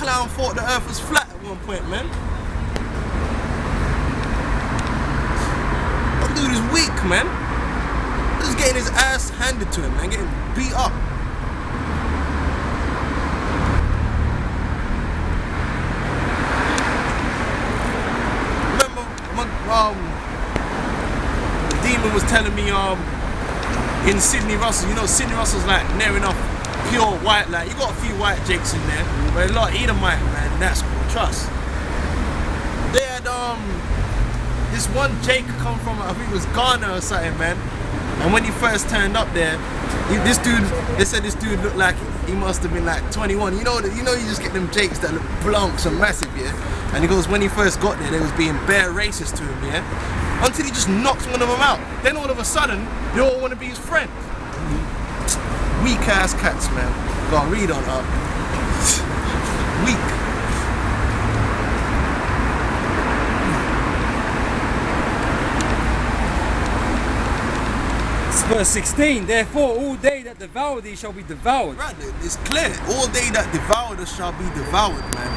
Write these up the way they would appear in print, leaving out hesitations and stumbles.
clown thought the earth was flat at one point, man. That dude is weak, man. He's getting his ass handed to him, man, getting beat up. Remember, the demon was telling me, in Sydney Russell, you know, Sydney Russell's like near enough pure white, like you got a few white jakes in there, but a lot of Edomite, man, that's cool, trust. They had this one Jake come from, I think it was Ghana or something, man. And when he first turned up there, they said this dude looked like he must have been like 21. You know you just get them Jakes that look blunks and massive, yeah? And he goes, when he first got there, they was being bare racist to him, yeah? Until he just knocks one of them out. Then all of a sudden, they all want to be his friend. Weak ass cats, man. Gotta read on her. Weak. Verse 16, therefore all they that devour thee shall be devoured. Right, it's clear. All they that devour us shall be devoured, man.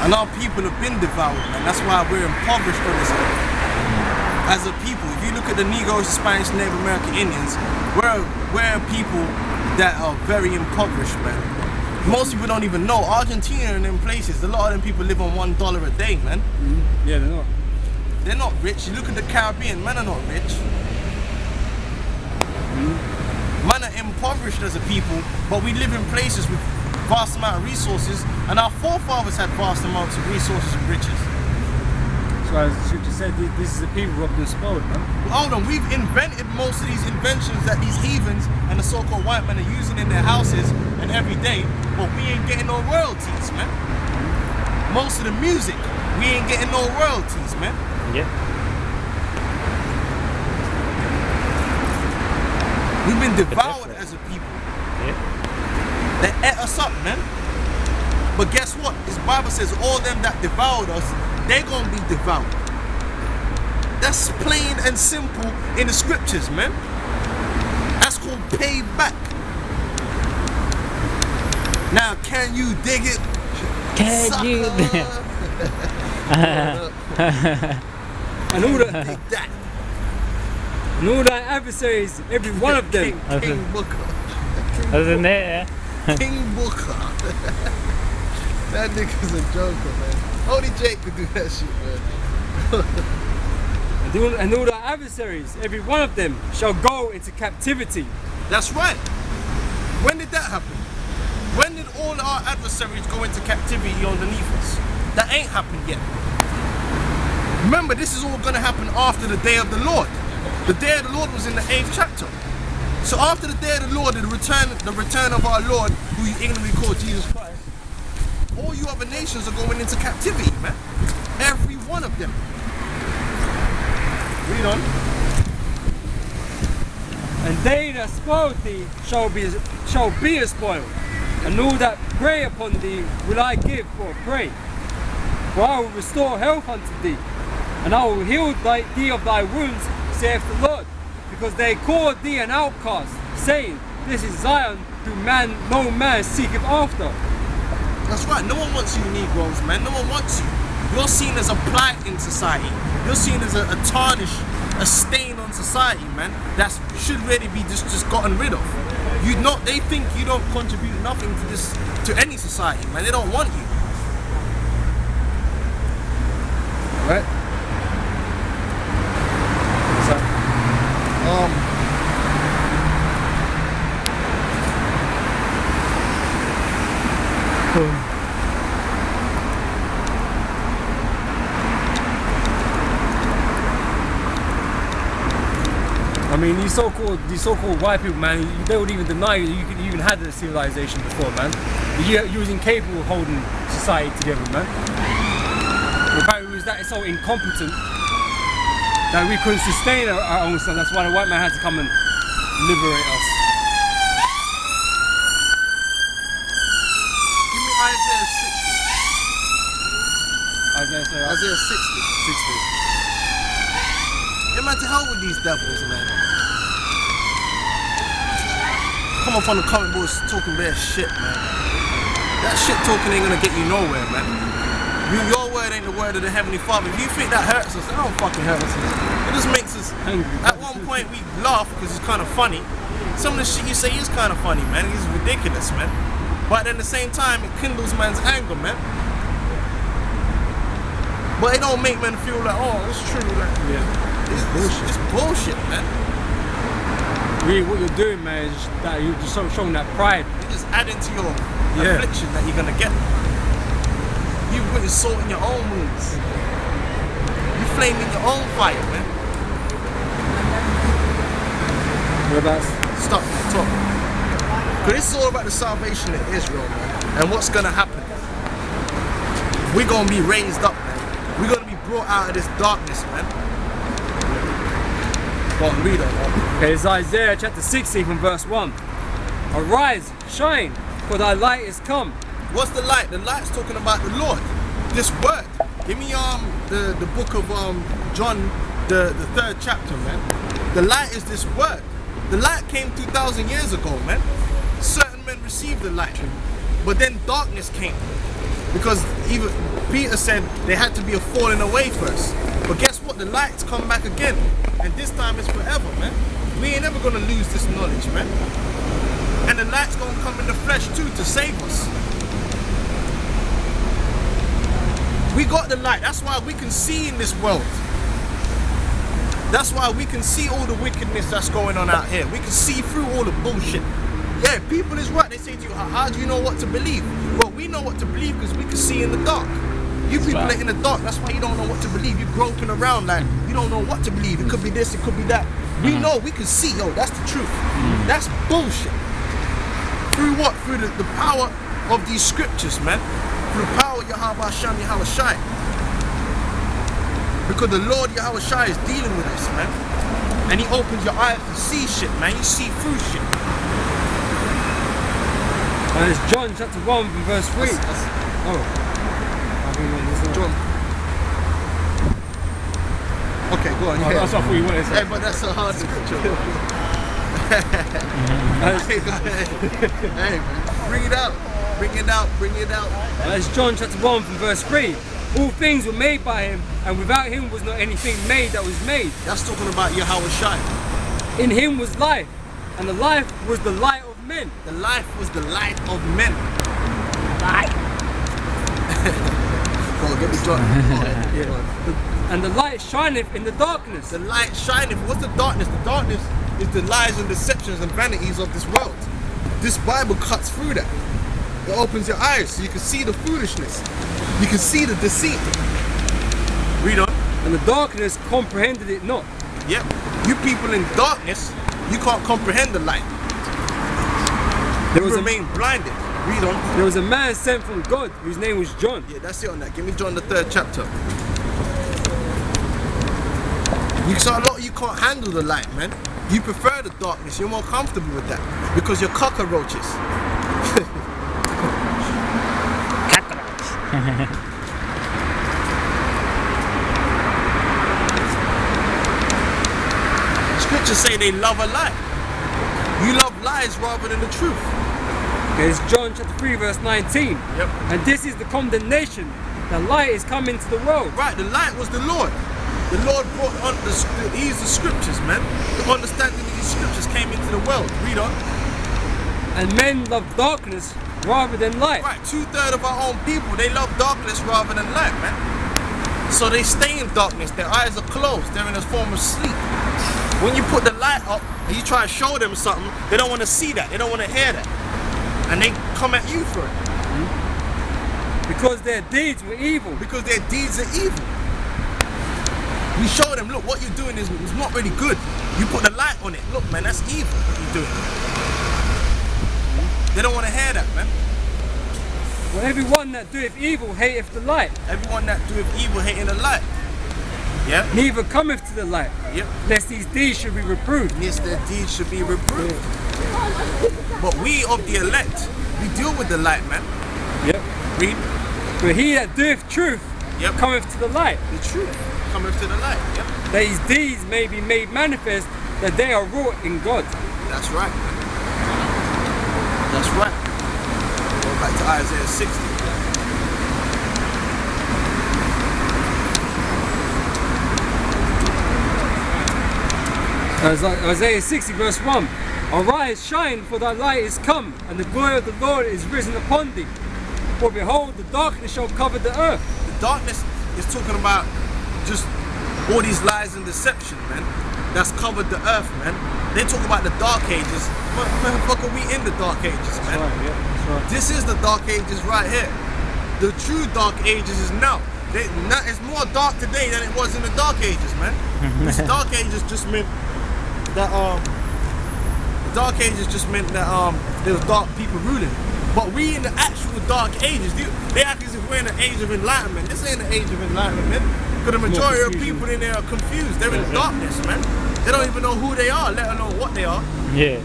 And our people have been devoured, man. That's why we're impoverished on this earth. As a people, if you look at the Negroes, Spanish, Native American Indians, we're people that are very impoverished, man. Most people don't even know. Argentina and them places, a lot of them people live on $1 a day, man. Yeah, they're not. They're not rich. You look at the Caribbean, men are not rich. Man are impoverished as a people, but we live in places with vast amount of resources, and our forefathers had vast amounts of resources and riches. So as the scripture said, this is the people who have been spoiled, man. Hold on, we've invented most of these inventions that these heathens and the so-called white men are using in their houses and every day, but we ain't getting no royalties, man. Most of the music, we ain't getting no royalties, man. Yeah. We've been devoured as a people. Yeah. They ate us up, man. But guess what? This Bible says all them that devoured us, they're gonna be devoured. That's plain and simple in the scriptures, man. That's called payback. Now, can you dig it? Can sucker? you? And all the Dig that. and all thy adversaries, every one of them. King Booker. Wasn't it? King Booker. That nigga's a joker, man. Only Jake could do that shit, man. And all thy adversaries, every one of them, shall go into captivity. That's right. When did that happen? When did all our adversaries go into captivity underneath us? That ain't happened yet. Remember, this is all going to happen after the day of the Lord. The day of the Lord was in the 8th chapter. So after the day of the Lord, the return of our Lord, who you ignorantly call Jesus Christ, all you other nations are going into captivity, man. Every one of them. Read on. And they that spoiled thee shall be a spoil, and all that prey upon thee will I give for a prey. For I will restore health unto thee, and I will heal thee of thy wounds, saith the Lord, because they called thee an outcast, saying, this is Zion, whom no man seeketh after. That's right, no one wants you Negroes, man. No one wants you. You're seen as a blight in society. You're seen as a tarnish, a stain on society, man. That should really be just gotten rid of. They think you don't contribute nothing to any society, man. They don't want you. Right? So, I mean, these so-called white people, man, they would even deny you even had a civilization before, man. You was incapable of holding society together, man. Apparently, we was that so incompetent that we couldn't sustain our own stuff. That's why the white man had to come and liberate us. Give me Isaiah 60. Isaiah 60. Yeah, man, to hell with these devils, man. Come up on the comment boards talking bare shit, man. That shit talking ain't gonna get you nowhere, man. Your word ain't the word of the Heavenly Father. If you think that hurts us, that don't fucking hurt us. It just makes us angry. At one point we laugh because it's kind of funny. Some of the shit you say is kind of funny, man. It's ridiculous, man. But at the same time, it kindles man's anger, man. But it don't make men feel like, oh, it's true. Like, it's bullshit, man. Really, what you're doing, man, is that you're just showing that pride. You're just adding to your affliction that you're gonna get. You put salt in your own wounds. You flaming your own fire, man. Whereabouts? Stop, talk. Because this is all about the salvation of Israel, man. And what's gonna happen? We're gonna be raised up, man. We're gonna be brought out of this darkness, man. Go on, read on. Okay, it's Isaiah chapter 60 from verse 1. Arise, shine, for thy light is come. What's the light? The light's talking about the Lord. This word. Give me the book of John, the 3rd chapter, man. The light is this word. The light came 2,000 years ago, man. Certain men received the light, but then darkness came. Because even Peter said there had to be a falling away first. But guess what? The light's come back again. And this time it's forever, man. We ain't ever gonna lose this knowledge, man. And the light's gonna come in the flesh too to save us. We got the light. That's why we can see in this world. That's why we can see all the wickedness that's going on out here. We can see through all the bullshit. Yeah, people is right. They say to you, how do you know what to believe? Well, we know what to believe because we can see in the dark. You people are in the dark. That's why you don't know what to believe. You're groping around like you don't know what to believe. It could be this, it could be that. We know, we can see, yo, that's the truth. That's bullshit. Through what? Through the power of these scriptures, man. Through the power of Yahweh Hashem, Yahweh Shai. Because the Lord Yahweh Shai is dealing with us, man. And he opens your eyes to see shit, man. You see through shit. And it's John chapter 1 verse 3. John. Okay, go on. Yeah. That's what you wanted to say. Hey, but that's a hard scripture. Hey, man. Bring it out. Bring it out. Bring it out. It's John chapter 1 from verse 3. All things were made by him, and without him was not anything made that was made. That's talking about Yahweh Shai. In him was life, and the life was the light of men. The life was the light of men. Light. Go on, get me drunk. And the light shineth in the darkness. The light shineth. What's the darkness? The darkness is the lies and deceptions and vanities of this world. This Bible cuts through that. It opens your eyes so you can see the foolishness. You can see the deceit. Read on. And the darkness comprehended it not. Yep. You people in darkness, you can't comprehend the light. You remain blinded. Read on. There was a man sent from God whose name was John. Yeah, that's it on that. Give me John the 3rd chapter. So a lot of you can't handle the light, man. You prefer the darkness. You're more comfortable with that because you're cockroaches. Scriptures say they love a lie. You love lies rather than the truth. Okay, it's John chapter 3 verse 19. Yep. And this is the condemnation. The light is come into the world. Right, the light was the Lord. The Lord brought on the scriptures, man. The understanding of these scriptures came into the world. Read on. And men love darkness rather than light. Right, 2/3 of our own people, they love darkness rather than light, man. So they stay in darkness, their eyes are closed, they're in a form of sleep. When you put the light up and you try to show them something, they don't want to see that, they don't want to hear that. And they come at you for it. Because their deeds were evil. Because their deeds are evil. We show them, look, what you're doing is not really good. You put the light on it, look man, that's evil what you're doing. They don't want to hear that, man. Well, everyone that doeth evil hateth the light. Everyone that doeth evil hating the light. Yeah. Neither cometh to the light. Yep. Lest these deeds should be reproved. Lest their deeds should be reproved. But we of the elect, we deal with the light, man. Yep. Read. But he that doeth truth cometh to the light. The truth cometh to the light. Yep. That his deeds may be made manifest, that they are wrought in God. That's right. That's right. back to Isaiah 60. Isaiah 60 verse 1. Arise, shine, for thy light is come, and the glory of the Lord is risen upon thee. For behold, the darkness shall cover the earth. The darkness is talking about just all these lies and deception, man. That's covered the earth, man. They talk about the dark ages. Motherfucker, we in the dark ages, man. That's right, yeah, that's right. This is the dark ages right here. The true dark ages is now. It's more dark today than it was in the dark ages, man. This dark ages just meant that the dark ages just meant that there was dark people ruling. But we in the actual dark ages, they act as if we're in the age of enlightenment. This ain't the age of enlightenment, man. Because the majority of people in there are confused. They're in darkness, man. They don't even know who they are, let alone what they are. Yeah.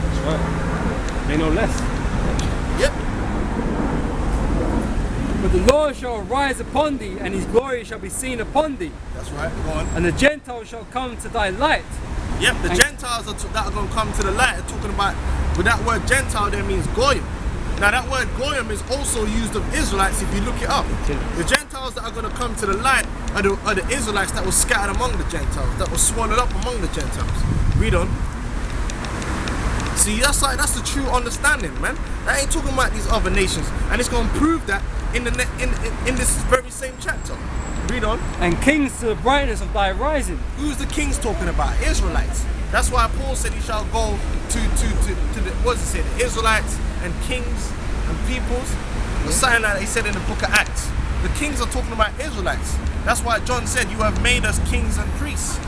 That's right. They know less. Yep. But the Lord shall rise upon thee, and his glory shall be seen upon thee. That's right, go on. And the Gentiles shall come to thy light. Yep, the Gentiles that are going to come to the light are talking about, but that word Gentile there means Goyim. Now that word Goyim is also used of Israelites if you look it up. The Gentiles that are going to come to the light are the Israelites that were scattered among the Gentiles, that were swallowed up among the Gentiles. Read on. See, that's the true understanding, man. That ain't talking about these other nations, and it's going to prove that in this very same chapter. Read on. And kings to the brightness of thy rising. Who's the kings talking about? Israelites. That's why Paul said he shall go to the, what does it say? The Israelites and kings and peoples. Or something like that he said in the book of Acts. The kings are talking about Israelites. That's why John said, you have made us kings and priests.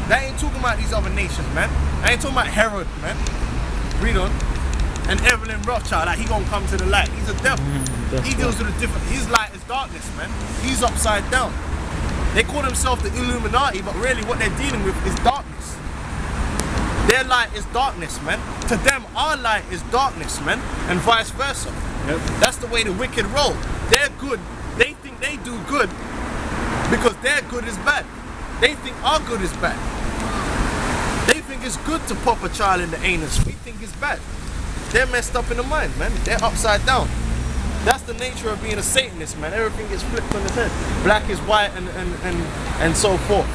That ain't talking about these other nations, man. That ain't talking about Herod, man. Read on. And Evelyn Rothschild, like he gonna come to the light. He's a devil. He deals with a different, his light is darkness, man. He's upside down. They call themselves the Illuminati, but really what they're dealing with is darkness. Their light is darkness, man. To them, our light is darkness, man. And vice versa. Yep. That's the way the wicked roll. They're good. They think they do good because their good is bad. They think our good is bad. They think it's good to pop a child in the anus. We think it's bad. They're messed up in the mind, man. They're upside down. That's the nature of being a Satanist, man. Everything gets flipped on its head. Black is white and so forth.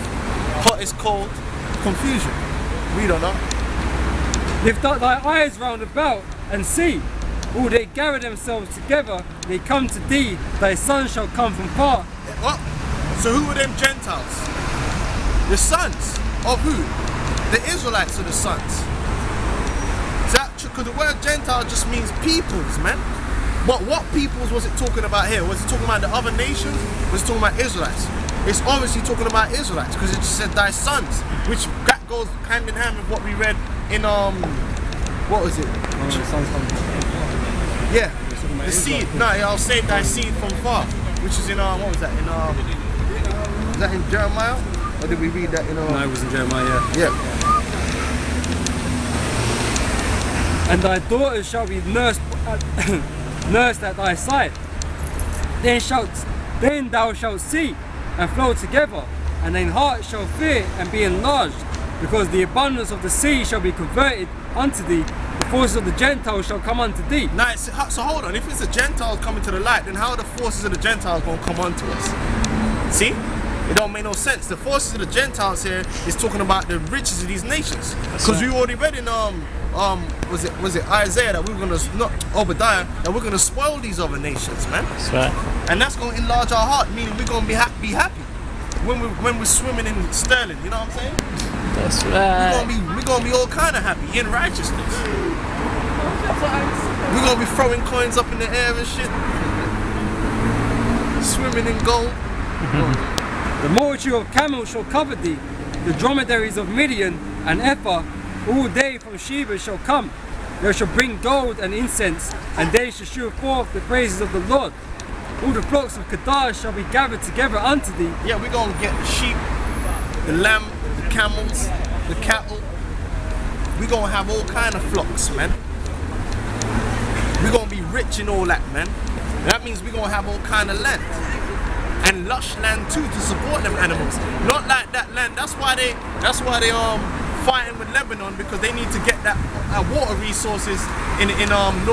Hot is cold. Confusion. We don't know. Lift up thy eyes round about and see. All they gather themselves together, they come to thee. Thy sons shall come from far. What? So who are them Gentiles? The sons of who? The Israelites are the sons. Because the word Gentile just means peoples, man. But what peoples was it talking about here? Was it talking about the other nations? Was it talking about Israelites? It's obviously talking about Israelites because it just said thy sons, which that goes hand in hand with what we read in what was it? Yeah, the seed. No, I'll save thy seed from far, which is in what was that? In is that in Jeremiah? Or did we read that in No, it was in Jeremiah, yeah. And thy daughters shall be nursed at thy side. Then thou shalt see and flow together, and thine heart shall fear and be enlarged, because the abundance of the sea shall be converted unto thee. The forces of the Gentiles shall come unto thee. Nice. So hold on. If it's the Gentiles coming to the light, then how are the forces of the Gentiles going to come onto us? See? It don't make no sense. The forces of the Gentiles here is talking about the riches of these nations. Because we already read in was it Isaiah that we were gonna, not Obadiah, that we're gonna spoil these other nations, man. That's right. And that's gonna enlarge our heart, meaning we're gonna be happy when we're swimming in sterling. You know what I'm saying? That's right. We're gonna be all kind of happy in righteousness. We're gonna be throwing coins up in the air and shit, swimming in gold. The multitude of camels shall cover thee, the dromedaries of Midian and Ephah, all day from Sheba shall come. They shall bring gold and incense, and they shall shew forth the praises of the Lord. All the flocks of Kedar shall be gathered together unto thee. Yeah, we're gonna get the sheep, the lamb, the camels, the cattle. We're gonna have all kind of flocks, man. We're gonna be rich in all that, man. That means we're gonna have all kind of land. And lush land too to support them animals. Not like that land. That's why they fighting with Lebanon because they need to get that water resources in northern